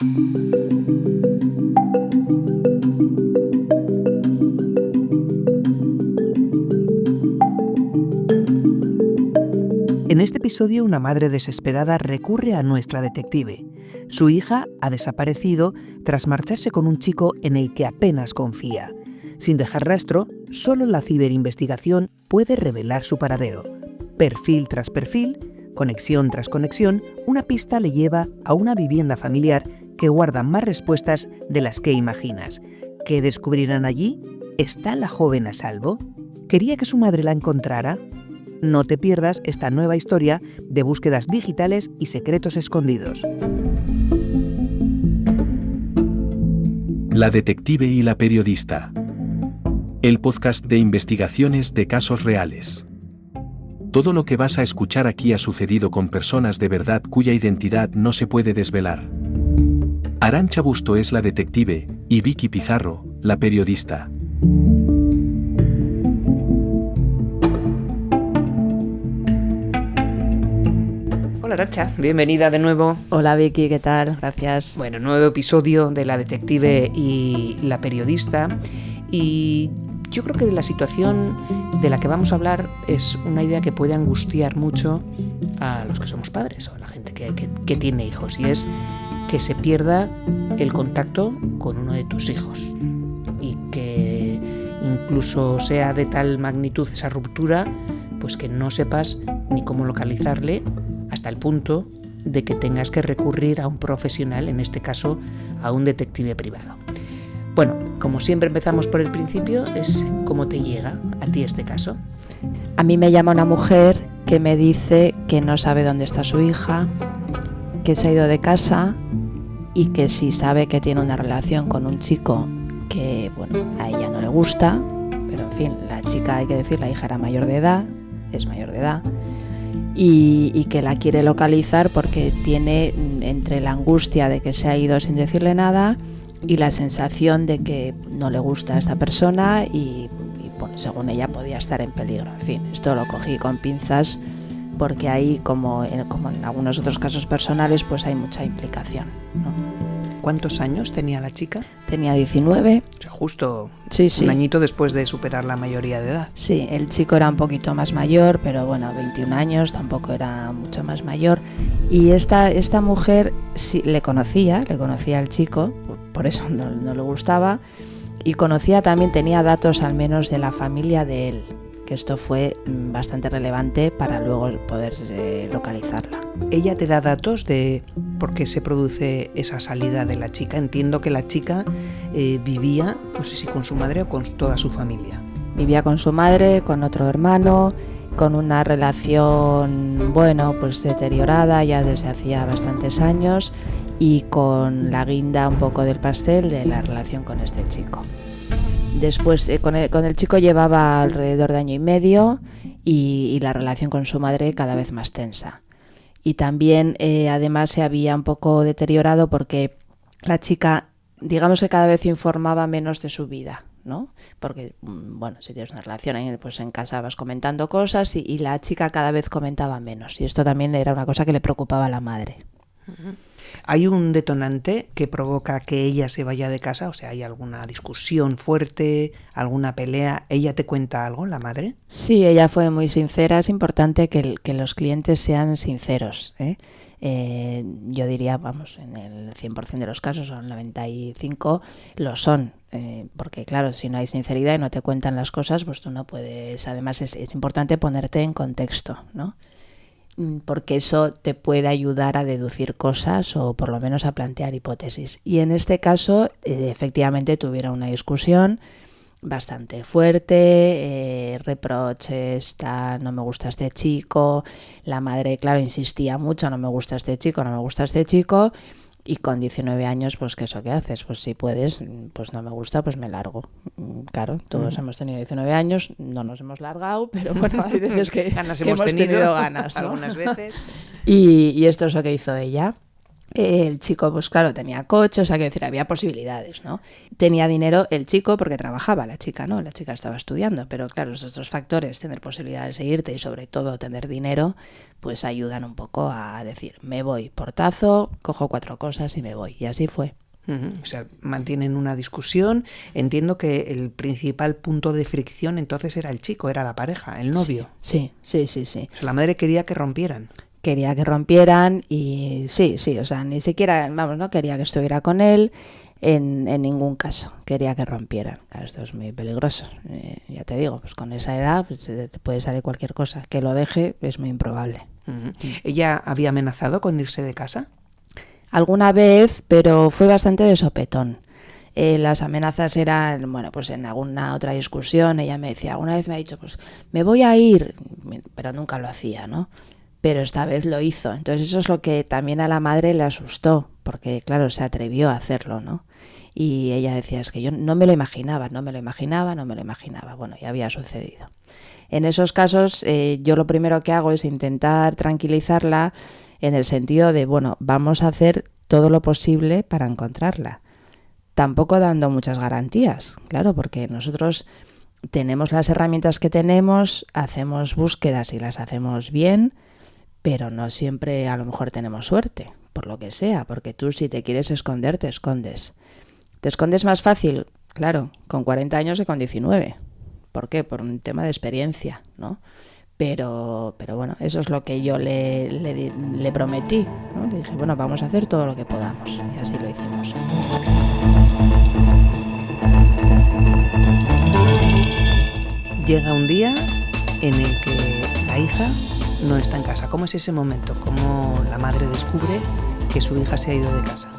En este episodio, una madre desesperada recurre a nuestra detective. Su hija ha desaparecido tras marcharse con un chico en el que apenas confía. Sin dejar rastro, solo la ciberinvestigación puede revelar su paradero. Perfil tras perfil, conexión tras conexión, una pista le lleva a una vivienda familiar que guarda más respuestas de las que imaginas. ¿Qué descubrirán allí? ¿Está la joven a salvo? ¿Quería que su madre la encontrara? No te pierdas esta nueva historia de búsquedas digitales y secretos escondidos. La detective y la periodista. El podcast de investigaciones de casos reales. Todo lo que vas a escuchar aquí ha sucedido con personas de verdad cuya identidad no se puede desvelar. Arantxa Busto es la detective y Vicky Pizarro, la periodista. Hola Arantxa, bienvenida de nuevo. Hola Vicky, ¿qué tal? Gracias. Bueno, nuevo episodio de La detective y la periodista. Y yo creo que de la situación de la que vamos a hablar es una idea que puede angustiar mucho a los que somos padres o a la gente que tiene hijos, y es que se pierda el contacto con uno de tus hijos y que incluso sea de tal magnitud esa ruptura, pues que no sepas ni cómo localizarle, hasta el punto de que tengas que recurrir a un profesional, en este caso a un detective privado. Bueno, como siempre empezamos por el principio, es cómo te llega a ti este caso. A mí me llama una mujer que me dice que no sabe dónde está su hija, que se ha ido de casa y que sí sabe que tiene una relación con un chico que, bueno, a ella no le gusta, pero en fin, la chica, hay que decir, la hija era mayor de edad, es mayor de edad, y que la quiere localizar porque tiene entre la angustia de que se ha ido sin decirle nada y la sensación de que no le gusta a esta persona y bueno, según ella podía estar en peligro. En fin, esto lo cogí con pinzas porque ahí, como en algunos otros casos personales, pues hay mucha implicación, ¿no? ¿Cuántos años tenía la chica? Tenía 19. O sea, justo sí. Un añito después de superar la mayoría de edad. Sí, el chico era un poquito más mayor, pero bueno, 21 años, tampoco era mucho más mayor. Y esta mujer sí le conocía al chico, por eso no le gustaba, y conocía también, tenía datos al menos de la familia de él, que esto fue bastante relevante para luego poder localizarla. ¿Ella te da datos de por qué se produce esa salida de la chica? Entiendo que la chica vivía, no sé si con su madre o con toda su familia. Vivía con su madre, con otro hermano, con una relación, bueno, pues deteriorada ya desde hacía bastantes años y con la guinda un poco del pastel de la relación con este chico. Después con el chico llevaba alrededor de año y medio y la relación con su madre cada vez más tensa. Y también además se había un poco deteriorado porque la chica, digamos que cada vez informaba menos de su vida, ¿no? Porque, bueno, si tienes una relación, pues en casa vas comentando cosas y la chica cada vez comentaba menos. Y esto también era una cosa que le preocupaba a la madre. ¿Hay un detonante que provoca que ella se vaya de casa? O sea, ¿hay alguna discusión fuerte, alguna pelea? ¿Ella te cuenta algo, la madre? Sí, ella fue muy sincera. Es importante que los clientes sean sinceros, ¿eh? Yo diría, vamos, en el 100% de los casos, o el 95%, lo son. Porque claro, si no hay sinceridad y no te cuentan las cosas, pues tú no puedes. Además es importante ponerte en contexto, ¿no? Porque eso te puede ayudar a deducir cosas o por lo menos a plantear hipótesis. Y en este caso, efectivamente tuvieron una discusión bastante fuerte, reproches, no me gusta este chico, la madre, claro, insistía mucho, no me gusta este chico, y con 19 años, pues ¿qué haces? Pues si puedes, pues no me gusta, pues me largo. Claro, todos hemos tenido 19 años, no nos hemos largado, pero bueno, hay veces que ganas hemos tenido ganas, ¿no? Algunas veces. Y esto es lo que hizo ella. El chico, pues claro, tenía coche, o sea, quiero decir, había posibilidades, ¿no? Tenía dinero el chico porque trabajaba, la chica no, la chica estaba estudiando, pero claro, esos dos factores, tener posibilidades de irte y sobre todo tener dinero, pues ayudan un poco a decir, me voy, portazo, cojo 4 cosas y me voy, y así fue. O sea, mantienen una discusión. Entiendo que el principal punto de fricción entonces era el chico, era la pareja, el novio. Sí. O sea, la madre quería que rompieran. Quería que rompieran y sí, o sea, ni siquiera, vamos, no quería que estuviera con él en ningún caso, quería que rompieran. Claro, esto es muy peligroso, ya te digo, pues con esa edad pues, te puede salir cualquier cosa, que lo deje es muy improbable. ¿Ella había amenazado con irse de casa? Alguna vez, pero fue bastante de sopetón. Las amenazas eran, bueno, pues en alguna otra discusión ella me decía, alguna vez me ha dicho, pues me voy a ir, pero nunca lo hacía, ¿no? Pero esta vez lo hizo. Entonces eso es lo que también a la madre le asustó, porque claro, se atrevió a hacerlo, ¿no? Y ella decía, es que yo no me lo imaginaba. Bueno, ya había sucedido. En esos casos yo lo primero que hago es intentar tranquilizarla en el sentido de, bueno, vamos a hacer todo lo posible para encontrarla. Tampoco dando muchas garantías, claro, porque nosotros tenemos las herramientas que tenemos, hacemos búsquedas y las hacemos bien, pero no siempre a lo mejor tenemos suerte, por lo que sea, porque tú si te quieres esconder, te escondes. ¿Te escondes más fácil? Claro, con 40 años que con 19. ¿Por qué? Por un tema de experiencia, ¿no? Pero bueno, eso es lo que yo le prometí, ¿no? Le dije, bueno, vamos a hacer todo lo que podamos, y así lo hicimos. Llega un día en el que la hija no está en casa. ¿Cómo es ese momento? ¿Cómo la madre descubre que su hija se ha ido de casa?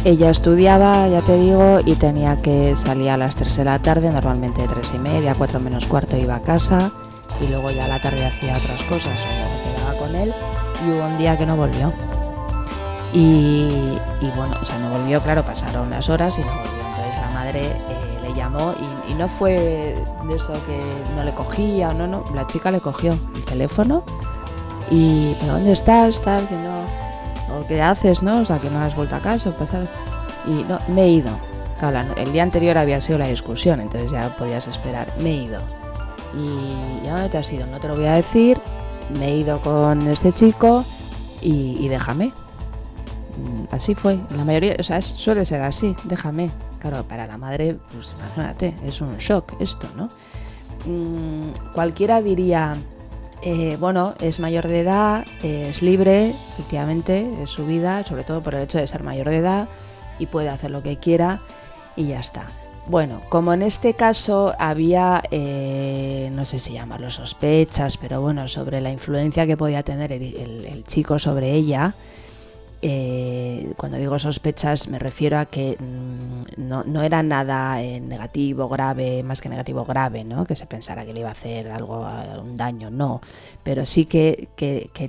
Ella estudiaba, ya te digo, y tenía que salir a las 3 de la tarde, normalmente 3:30, 4 menos cuarto iba a casa, y luego ya a la tarde hacía otras cosas, o me quedaba con él, y hubo un día que no volvió. Y bueno, o sea, no volvió, claro, pasaron las horas y no volvió. Entonces la madre le llamó y no fue de eso que no le cogía o no, la chica le cogió el teléfono y, ¿pero dónde estás? Tal, que no, o qué haces, ¿no? O sea, que no has vuelto a casa o pasado. Y no, me he ido. Claro, el día anterior había sido la discusión, entonces ya podías esperar. Me he ido. ¿Y a dónde te has ido? No te lo voy a decir. Me he ido con este chico y déjame. Así fue. La mayoría, o sea, suele ser así. Déjame. Claro, para la madre, pues imagínate, es un shock esto, ¿no? Cualquiera diría, bueno, es mayor de edad, es libre, efectivamente, es su vida, sobre todo por el hecho de ser mayor de edad y puede hacer lo que quiera y ya está. Bueno, como en este caso había, no sé si llamarlo sospechas, pero bueno, sobre la influencia que podía tener el chico sobre ella. Cuando digo sospechas me refiero a que no era nada negativo, grave, más que negativo, grave, ¿no? Que se pensara que le iba a hacer algo, un daño, no. Pero sí que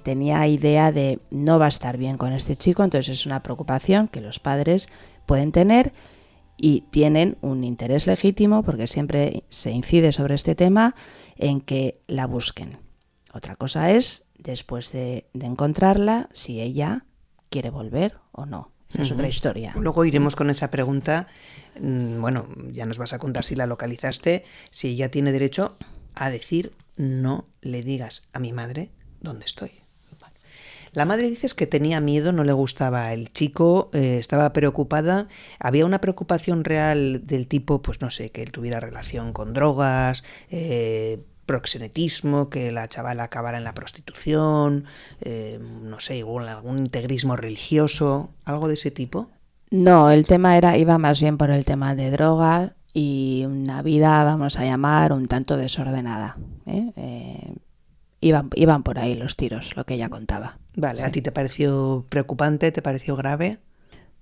tenía idea de no va a estar bien con este chico, entonces es una preocupación que los padres pueden tener y tienen un interés legítimo, porque siempre se incide sobre este tema, en que la busquen. Otra cosa es, después de encontrarla, si ella quiere volver o no. Esa es otra historia. Luego iremos con esa pregunta. Bueno, ya nos vas a contar si la localizaste, si ella tiene derecho a decir no le digas a mi madre dónde estoy. Vale. La madre dices que tenía miedo, no le gustaba el chico, estaba preocupada. ¿Había una preocupación real del tipo, pues no sé, que él tuviera relación con drogas, proxenetismo, que la chavala acabara en la prostitución, no sé, igual algún integrismo religioso, algo de ese tipo? No, el tema iba más bien por el tema de drogas y una vida, vamos a llamar, un tanto desordenada. Iban por ahí los tiros, lo que ella contaba. Vale, sí. ¿A ti te pareció preocupante? ¿Te pareció grave?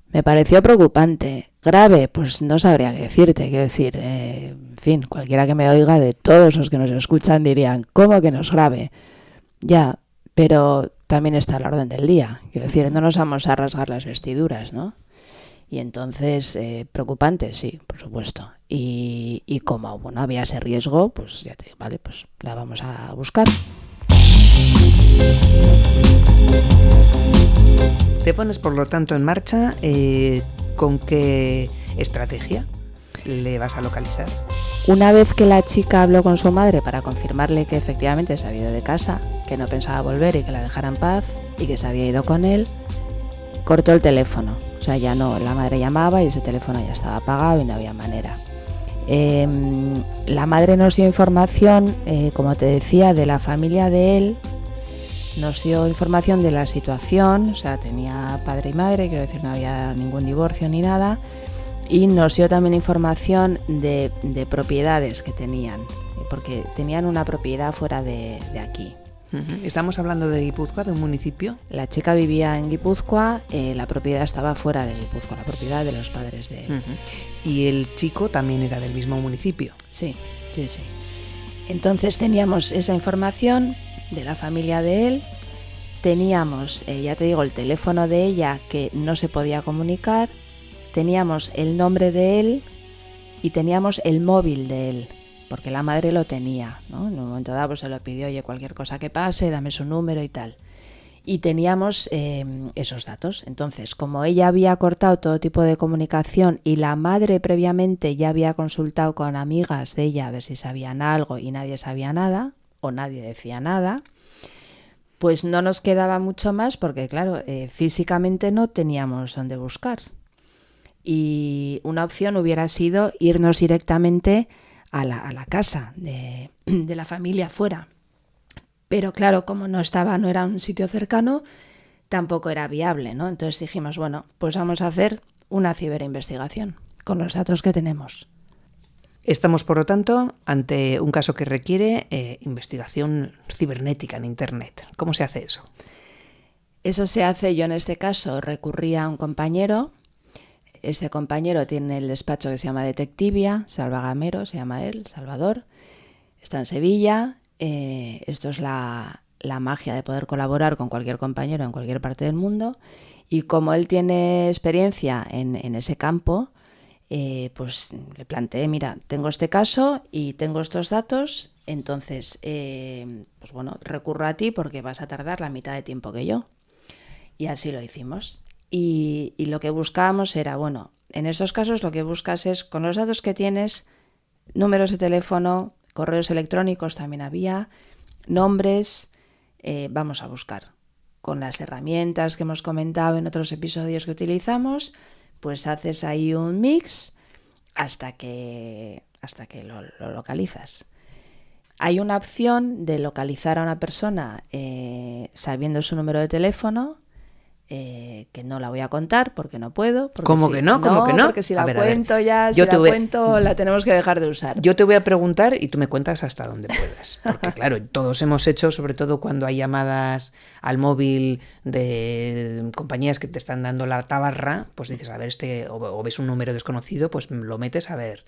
Me pareció preocupante. Grave, pues no sabría qué decirte. Quiero decir, en fin, cualquiera que me oiga, de todos los que nos escuchan, dirían, ¿cómo que no es grave? Ya, pero también está a la orden del día. Quiero decir, no nos vamos a rasgar las vestiduras, ¿no? Y entonces, preocupante, sí, por supuesto. Y como bueno, había ese riesgo, pues ya te digo, vale, pues la vamos a buscar. Te pones, por lo tanto, en marcha. ¿Con qué estrategia le vas a localizar? Una vez que la chica habló con su madre para confirmarle que efectivamente se había ido de casa, que no pensaba volver y que la dejara en paz y que se había ido con él, cortó el teléfono. O sea, ya no, la madre llamaba y ese teléfono ya estaba apagado y no había manera. La madre nos dio información, como te decía, de la familia de él. Nos dio información de la situación, o sea, tenía padre y madre, quiero decir, no había ningún divorcio ni nada, y nos dio también información de propiedades que tenían, porque tenían una propiedad fuera de aquí. ¿Estamos hablando de Guipúzcoa, de un municipio? La chica vivía en Guipúzcoa, la propiedad estaba fuera de Guipúzcoa, la propiedad de los padres de él. ¿Y el chico también era del mismo municipio? Sí. Entonces teníamos esa información de la familia de él, teníamos, ya te digo, el teléfono de ella que no se podía comunicar, teníamos el nombre de él y teníamos el móvil de él, porque la madre lo tenía, ¿no? En un momento dado pues se lo pidió, oye, cualquier cosa que pase, dame su número y tal. Y teníamos esos datos. Entonces, como ella había cortado todo tipo de comunicación y la madre previamente ya había consultado con amigas de ella a ver si sabían algo y nadie sabía nada, o nadie decía nada, pues no nos quedaba mucho más porque, claro, físicamente no teníamos dónde buscar. Y una opción hubiera sido irnos directamente a la casa de la familia fuera. Pero claro, como no era un sitio cercano, tampoco era viable, ¿no? Entonces dijimos, bueno, pues vamos a hacer una ciberinvestigación con los datos que tenemos. Estamos, por lo tanto, ante un caso que requiere investigación cibernética en Internet. ¿Cómo se hace eso? Eso se hace, yo en este caso recurrí a un compañero. Ese compañero tiene el despacho que se llama Detectivia, Salvagamero se llama él, Salvador. Está en Sevilla. Esto es la magia de poder colaborar con cualquier compañero en cualquier parte del mundo. Y como él tiene experiencia en ese campo, pues le planteé, mira, tengo este caso y tengo estos datos, entonces, pues bueno, recurro a ti porque vas a tardar la mitad de tiempo que yo. Y así lo hicimos. Y lo que buscábamos era, bueno, en estos casos lo que buscas es, con los datos que tienes, números de teléfono, correos electrónicos también había, nombres, vamos a buscar. Con las herramientas que hemos comentado en otros episodios que utilizamos, pues haces ahí un mix hasta que lo localizas. Hay una opción de localizar a una persona sabiendo su número de teléfono, que no la voy a contar porque no puedo. ¿Cómo que no? ¿Cómo que no? Porque si la cuento ya, si la cuento la tenemos que dejar de usar. Yo te voy a preguntar y tú me cuentas hasta donde puedas. Porque claro, todos hemos hecho, sobre todo cuando hay llamadas al móvil de compañías que te están dando la tabarra, pues dices, a ver, o ves un número desconocido, pues lo metes a ver.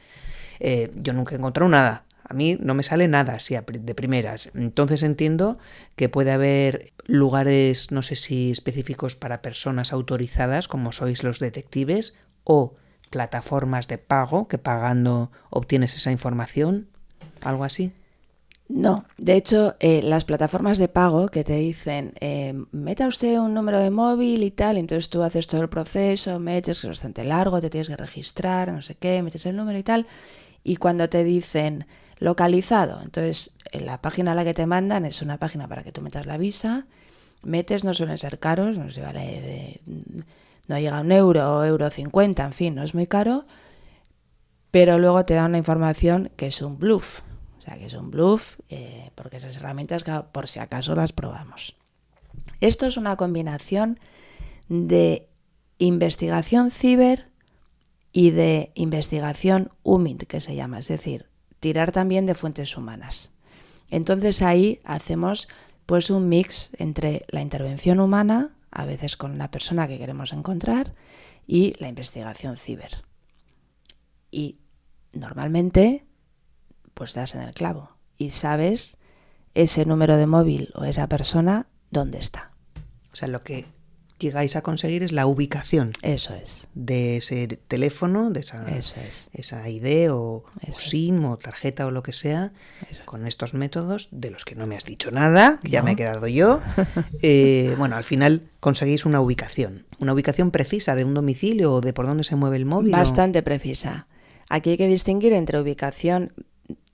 Yo nunca he encontrado nada. A mí no me sale nada así de primeras. Entonces entiendo que puede haber lugares, no sé si específicos para personas autorizadas, como sois los detectives, o plataformas de pago, que pagando obtienes esa información, algo así. No, de hecho, las plataformas de pago que te dicen, meta usted un número de móvil y tal, entonces tú haces todo el proceso, metes, que es bastante largo, te tienes que registrar, no sé qué, metes el número y tal, y cuando te dicen localizado, entonces en la página a la que te mandan es una página para que tú metas la visa, metes, no suelen ser caros, no sé, vale, no llega a €1 o €1,50, en fin, no es muy caro, pero luego te dan una información que es un bluff. O sea, que es un bluff, porque esas herramientas, por si acaso, las probamos. Esto es una combinación de investigación ciber y de investigación UMINT, que se llama, es decir, tirar también de fuentes humanas. Entonces ahí hacemos pues un mix entre la intervención humana, a veces con una persona que queremos encontrar, y la investigación ciber. Y normalmente pues das en el clavo y sabes ese número de móvil o esa persona dónde está. O sea, lo que llegáis a conseguir es la ubicación. Eso es. De ese teléfono, de esa ID o SIM o tarjeta o lo que sea, con estos métodos de los que no me has dicho nada, ya me he quedado yo. Bueno, al final conseguís una ubicación precisa de un domicilio o de por dónde se mueve el móvil. Bastante precisa. Aquí hay que distinguir entre ubicación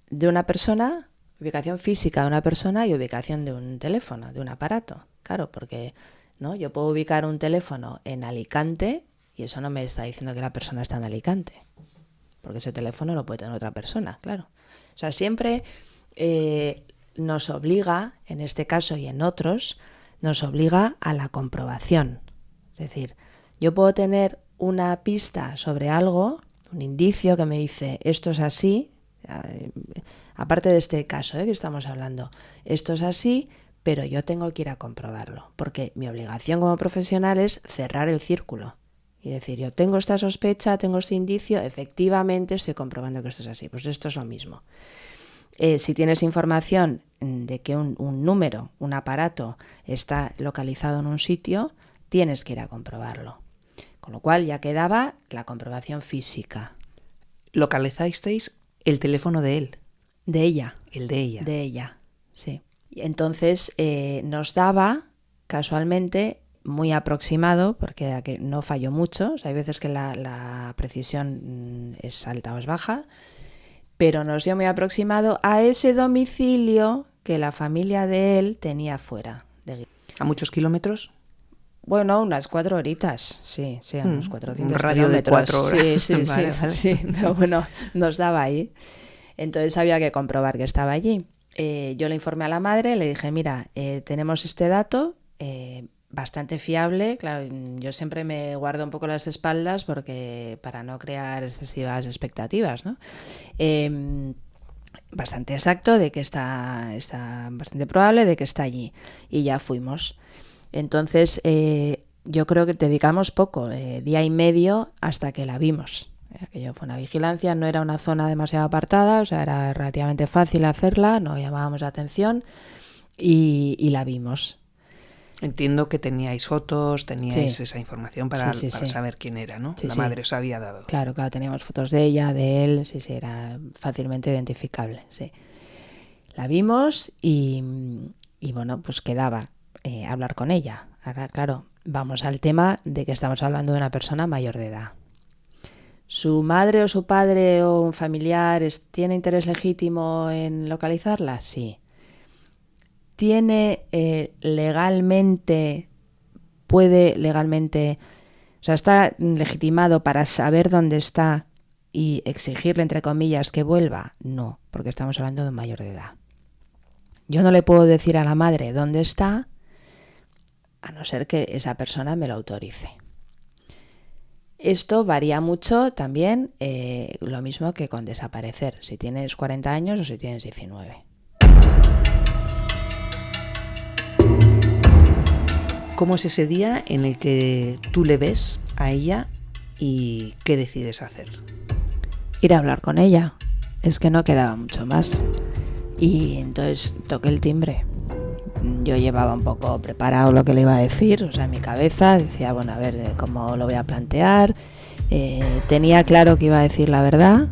de una persona, ubicación física de una persona y ubicación de un teléfono, de un aparato. Claro, porque ¿no? Yo puedo ubicar un teléfono en Alicante y eso no me está diciendo que la persona está en Alicante, porque ese teléfono lo puede tener otra persona, claro. O sea, siempre nos obliga, en este caso y en otros, nos obliga a la comprobación. Es decir, yo puedo tener una pista sobre algo, un indicio que me dice esto es así, aparte de este caso que estamos hablando, esto es así, pero yo tengo que ir a comprobarlo, porque mi obligación como profesional es cerrar el círculo y decir, yo tengo esta sospecha, tengo este indicio, efectivamente estoy comprobando que esto es así. Pues esto es lo mismo. Si tienes información de que un número, un aparato está localizado en un sitio, tienes que ir a comprobarlo. Con lo cual ya quedaba la comprobación física. ¿Localizasteis el teléfono de él? De ella. El de ella. De ella, sí. Entonces nos daba, casualmente, muy aproximado, porque no falló mucho, o sea, hay veces que la precisión es alta o es baja, pero nos dio muy aproximado a ese domicilio que la familia de él tenía fuera. ¿A muchos kilómetros? Bueno, unas 4 horitas, sí, unos 400 un radio kilómetros. De 4 horas. Sí, vale. Sí, pero bueno, nos daba ahí. Entonces había que comprobar que estaba allí. Yo le informé a la madre, le dije, mira, tenemos este dato, bastante fiable, claro, yo siempre me guardo un poco las espaldas porque para no crear excesivas expectativas, ¿no? Bastante exacto de que está bastante probable de que está allí, y ya fuimos. Entonces yo creo que dedicamos poco, día y medio hasta que la vimos. Aquello fue una vigilancia, no era una zona demasiado apartada, o sea, era relativamente fácil hacerla, no llamábamos la atención y la vimos. Entiendo que teníais fotos, teníais esa información para saber quién era, ¿no? La madre os había dado. Claro, teníamos fotos de ella, de él, sí, era fácilmente identificable, sí. La vimos y bueno, pues quedaba hablar con ella. Ahora, claro, vamos al tema de que estamos hablando de una persona mayor de edad. ¿Su madre o su padre o un familiar tiene interés legítimo en localizarla? Sí. Puede legalmente, o sea, está legitimado para saber dónde está y exigirle, entre comillas, que vuelva? No, porque estamos hablando de un mayor de edad. Yo no le puedo decir a la madre dónde está, a no ser que esa persona me lo autorice. Esto varía mucho también, lo mismo que con desaparecer, si tienes 40 años o si tienes 19. ¿Cómo es ese día en el que tú le ves a ella y qué decides hacer? Ir a hablar con ella, es que no quedaba mucho más. Y entonces toqué el timbre. Yo llevaba un poco preparado lo que le iba a decir, o sea, en mi cabeza decía, bueno, a ver cómo lo voy a plantear. Tenía claro que iba a decir la verdad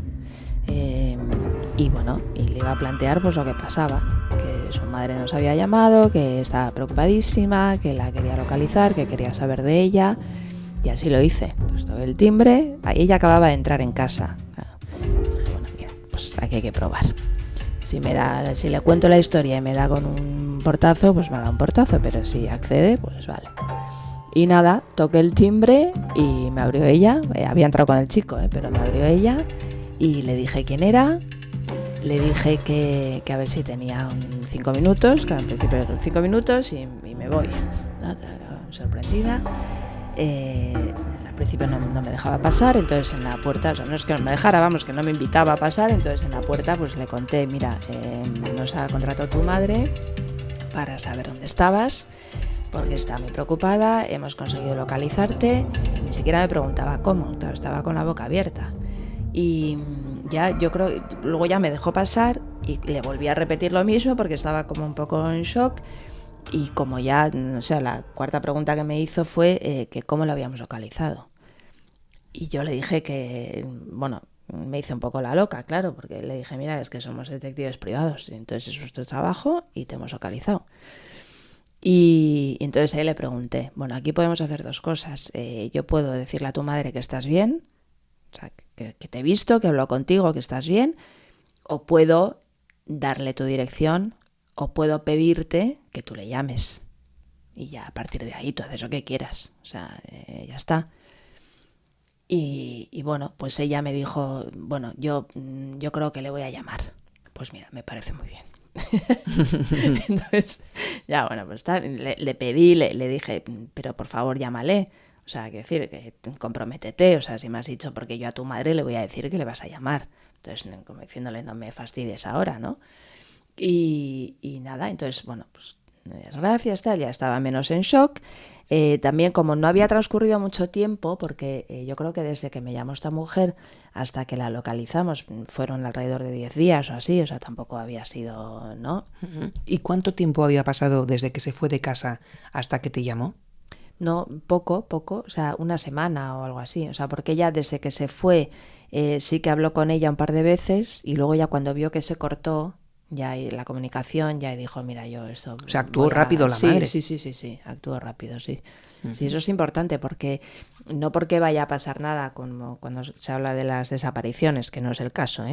y bueno, y le iba a plantear pues lo que pasaba, que su madre nos había llamado, que estaba preocupadísima, que la quería localizar, que quería saber de ella, y así lo hice. Entonces toqué el timbre, ella acababa de entrar en casa. Dije, bueno, mira, pues aquí hay que probar. Si le cuento la historia y me da con un portazo, pues me da un portazo, pero si accede, pues vale. Y nada, toqué el timbre y me abrió ella. Había entrado con el chico, pero me abrió ella y le dije quién era. Le dije que a ver si tenía 5 minutos, que al principio 5 minutos y me voy. Sorprendida. Al principio no me dejaba pasar, entonces en la puerta, o sea, no es que no me dejara, vamos, que no me invitaba a pasar, entonces en la puerta pues le conté, mira, nos ha contratado tu madre para saber dónde estabas, porque está muy preocupada, hemos conseguido localizarte, ni siquiera me preguntaba cómo, claro, estaba con la boca abierta. Y ya, yo creo, luego ya me dejó pasar y le volví a repetir lo mismo porque estaba como un poco en shock. Y como ya, o sea, la cuarta pregunta que me hizo fue que cómo lo habíamos localizado. Y yo le dije que, bueno, me hice un poco la loca, claro, porque le dije, mira, es que somos detectives privados, y entonces es nuestro trabajo y te hemos localizado. Y entonces ahí le pregunté, bueno, aquí podemos hacer dos cosas. Yo puedo decirle a tu madre que estás bien, o sea, que te he visto, que hablo contigo, que estás bien, o puedo darle tu dirección, o puedo pedirte que tú le llames. Y ya a partir de ahí tú haces lo que quieras, o sea, ya está. Y bueno, pues ella me dijo, bueno, yo creo que le voy a llamar. Pues mira, me parece muy bien. Entonces, ya bueno, pues le pedí, le dije, pero por favor llámale. O sea, quiero decir, que comprométete. O sea, si me has dicho, porque yo a tu madre le voy a decir que le vas a llamar. Entonces, como diciéndole, no me fastidies ahora, ¿no? Y nada, entonces, bueno, pues gracias, tal, ya estaba menos en shock. También como no había transcurrido mucho tiempo, porque yo creo que desde que me llamó esta mujer hasta que la localizamos fueron alrededor de 10 días o así, o sea, tampoco había sido, ¿no? ¿Y cuánto tiempo había pasado desde que se fue de casa hasta que te llamó? No, poco, o sea, una semana o algo así, o sea, porque ella desde que se fue sí que habló con ella un par de veces y luego ya cuando vio que se cortó ya la comunicación, ya dijo, mira, yo esto... O sea, actuó rápido la madre. Sí, actuó rápido, sí. Uh-huh. Sí, eso es importante porque no porque vaya a pasar nada como cuando se habla de las desapariciones, que no es el caso,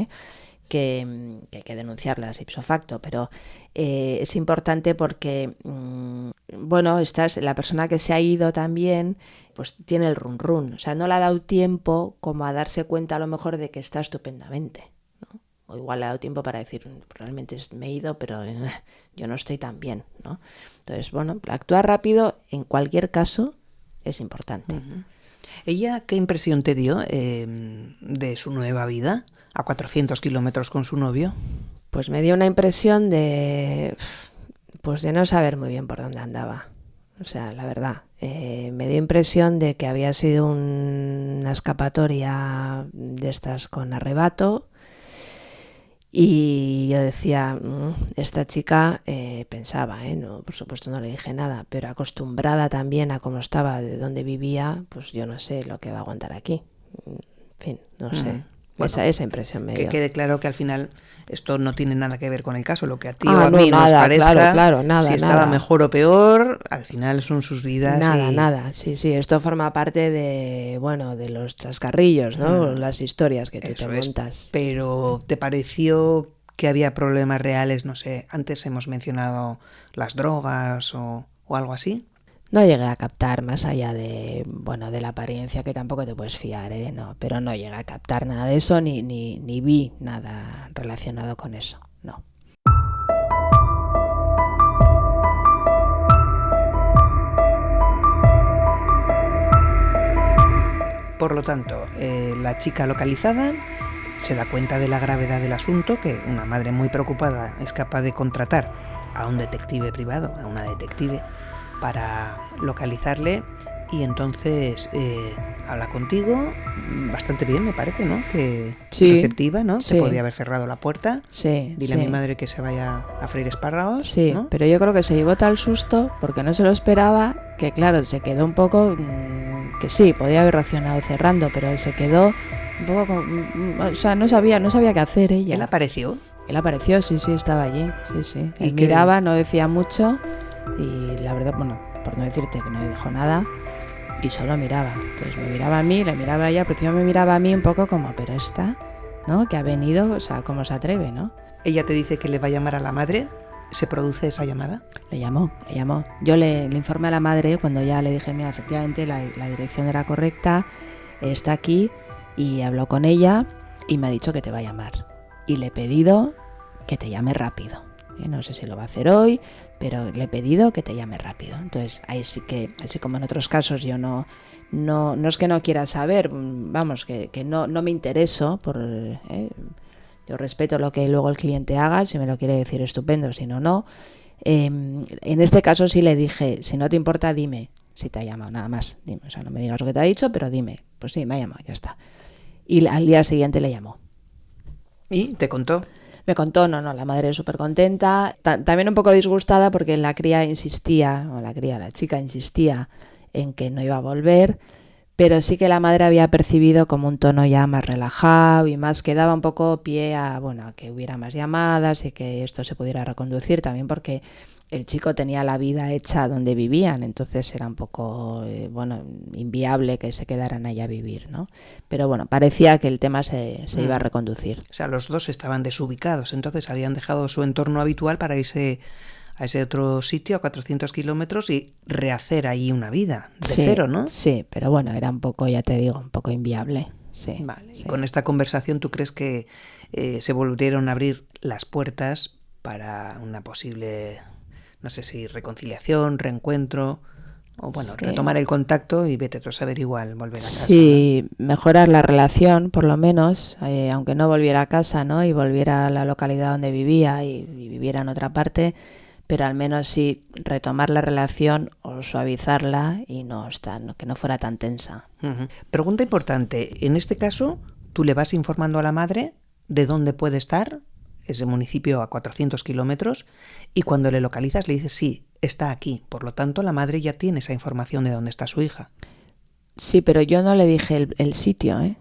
que hay que denunciarlas ipso facto, pero es importante porque, bueno, la persona que se ha ido también, pues tiene el run run, o sea, no le ha dado tiempo como a darse cuenta a lo mejor de que está estupendamente, ¿no? O igual le ha dado tiempo para decir, realmente me he ido, pero yo no estoy tan bien, ¿no? Entonces, bueno, actuar rápido en cualquier caso es importante. Uh-huh. ¿Ella qué impresión te dio de su nueva vida a 400 kilómetros con su novio? Pues me dio una impresión de no saber muy bien por dónde andaba. O sea, la verdad, me dio impresión de que había sido una escapatoria de estas con arrebato. Y yo decía, esta chica pensaba, no, por supuesto no le dije nada, pero acostumbrada también a cómo estaba, de dónde vivía, pues yo no sé lo que va a aguantar aquí. En fin, no sé. Bueno, esa impresión me dio. Que quede claro que al final esto no tiene nada que ver con el caso, lo que a ti o a mí nos parezca, claro, nada, si estaba mejor o peor, al final son sus vidas. Nada, sí, esto forma parte de, bueno, de los chascarrillos, ¿no? Las historias que tú te montas. Pero ¿te pareció que había problemas reales? No sé, antes hemos mencionado las drogas o algo así. No llegué a captar más allá de, bueno, de la apariencia, que tampoco te puedes fiar, no, pero no llegué a captar nada de eso ni vi nada relacionado con eso, no. Por lo tanto, la chica localizada se da cuenta de la gravedad del asunto, que una madre muy preocupada es capaz de contratar a un detective privado, a una detective, para localizarle, y entonces habla contigo bastante bien, me parece, ¿no? Que sí, receptiva, ¿no? Sí. Te podía haber cerrado la puerta. Sí. Dile a mi madre que se vaya a freír espárragos. Sí, ¿no? Pero yo creo que se llevó tal susto porque no se lo esperaba, que claro, se quedó un poco, que sí, podía haber reaccionado cerrando, pero se quedó un poco o sea, no sabía qué hacer ella. ¿Él apareció? Él apareció, sí, estaba allí, sí. Él miraba, no decía mucho. Y la verdad, bueno, por no decirte que no dijo nada, y solo miraba. Entonces me miraba a mí, le miraba a ella, al principio me miraba a mí un poco como, pero esta, ¿no? Que ha venido, o sea, ¿cómo se atreve, no? Ella te dice que le va a llamar a la madre, ¿se produce esa llamada? Le llamó. Yo le informé a la madre cuando ya le dije, mira, efectivamente la dirección era correcta, está aquí, y habló con ella y me ha dicho que te va a llamar. Y le he pedido que te llame rápido. No sé si lo va a hacer hoy, pero le he pedido que te llame rápido. Entonces, ahí sí que, así como en otros casos, yo no es que no quiera saber, vamos, que no me intereso por... Yo respeto lo que luego el cliente haga, si me lo quiere decir estupendo, si no. En este caso sí le dije, si no te importa, dime si te ha llamado, nada más. Dime, o sea, no me digas lo que te ha dicho, pero dime. Pues sí, me ha llamado, ya está. Y al día siguiente le llamó. ¿Y te contó? Me contó, no, la madre súper contenta, también un poco disgustada porque la chica insistía en que no iba a volver, pero sí que la madre había percibido como un tono ya más relajado y más que daba un poco pie a que hubiera más llamadas y que esto se pudiera reconducir, también porque el chico tenía la vida hecha donde vivían, entonces era un poco inviable que se quedaran allá a vivir, ¿no? Pero bueno, parecía que el tema se iba a reconducir. O sea, los dos estaban desubicados, entonces habían dejado su entorno habitual para irse a ese otro sitio a 400 kilómetros y rehacer ahí una vida de cero, ¿no? Sí, pero bueno, era un poco, ya te digo, un poco inviable. Sí, vale. Sí. Y con esta conversación, ¿tú crees que se volvieron a abrir las puertas para una posible, no sé si reconciliación, reencuentro, o retomar el contacto y vete tú a saber igual, volver a casa? Sí, ¿no? Mejorar la relación, por lo menos, aunque no volviera a casa, ¿no? Y volviera a la localidad donde vivía y viviera en otra parte, pero al menos sí retomar la relación o suavizarla y que no fuera tan tensa. Uh-huh. Pregunta importante, en este caso, ¿tú le vas informando a la madre de dónde puede estar, ese municipio a 400 kilómetros, y cuando le localizas le dices, sí, está aquí, por lo tanto la madre ya tiene esa información de dónde está su hija? Sí, pero yo no le dije el sitio, ¿eh?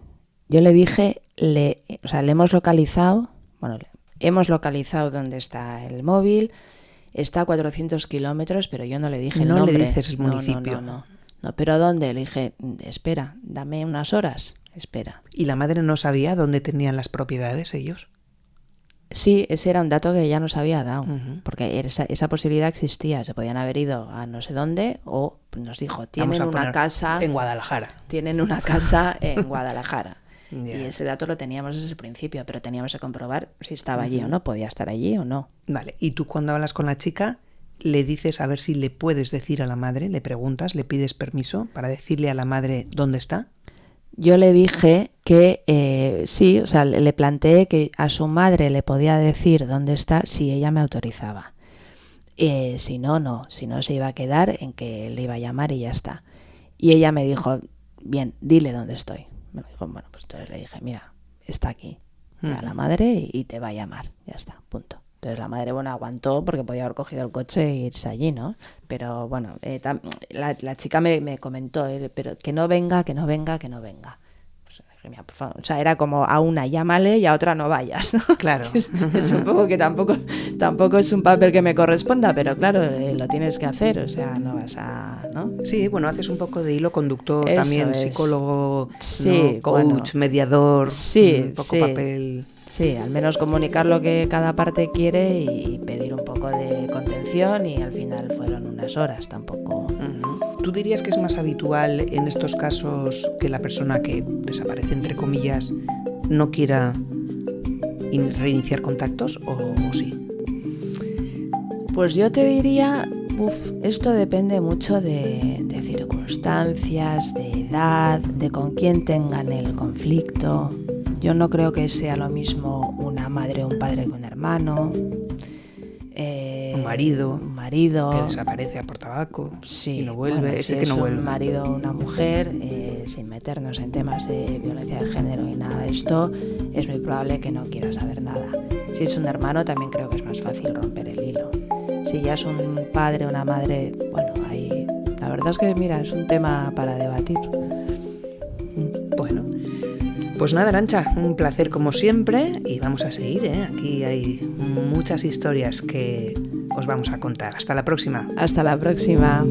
Yo le dije, le hemos localizado dónde está el móvil. Está a 400 kilómetros, pero yo no le dije el nombre. No le dices el municipio. No, ¿pero dónde? Le dije, espera, dame unas horas, espera. ¿Y la madre no sabía dónde tenían las propiedades ellos? Sí, ese era un dato que ella nos había dado, uh-huh. porque esa posibilidad existía. Se podían haber ido a no sé dónde o nos dijo, tienen una casa en Guadalajara. Tienen una casa en Guadalajara. Yeah. Y ese dato lo teníamos desde el principio, pero teníamos que comprobar si estaba allí o no, podía estar allí o no. Vale, y tú cuando hablas con la chica, le dices a ver si le puedes decir a la madre, le preguntas, le pides permiso para decirle a la madre dónde está. Yo le dije que sí, le planteé que a su madre le podía decir dónde está si ella me autorizaba. Si no se iba a quedar en que le iba a llamar y ya está. Y ella me dijo, bien, dile dónde estoy. Me lo dijo, pues entonces le dije, mira, está aquí, a la madre y te va a llamar, ya está, punto. Entonces la madre, aguantó porque podía haber cogido el coche e irse allí, ¿no? Pero la chica me comentó, pero que no venga. Pues dije, mira, por favor. O sea, era como a una llámale y a otra no vayas, ¿no? Claro. Es un poco que tampoco es un papel que me corresponda, pero claro, lo tienes que hacer, o sea, no vas a, ¿no? Sí, haces un poco de hilo conductor. Eso también, es. Psicólogo, Sí, ¿no? Coach, mediador, sí, un poco papel. Sí, al menos comunicar lo que cada parte quiere y pedir un poco de contención, y al final fueron unas horas, tampoco. Uh-huh. ¿Tú dirías que es más habitual en estos casos que la persona que desaparece, entre comillas, no quiera reiniciar contactos o sí? Pues yo te diría, esto depende mucho de circunstancias, de edad, de con quién tengan el conflicto. Yo no creo que sea lo mismo una madre o un padre que un hermano. Un marido que desaparece a por tabaco y no vuelve. Si es un marido o una mujer, sin meternos en temas de violencia de género y nada de esto, es muy probable que no quiera saber nada. Si es un hermano, también creo que es más fácil romper el hilo. Si ya es un padre o una madre, ahí la verdad es que, mira, es un tema para debatir. Bueno, pues nada, Arantxa, un placer como siempre y vamos a seguir, ¿eh? Aquí hay muchas historias que os vamos a contar. Hasta la próxima. Hasta la próxima.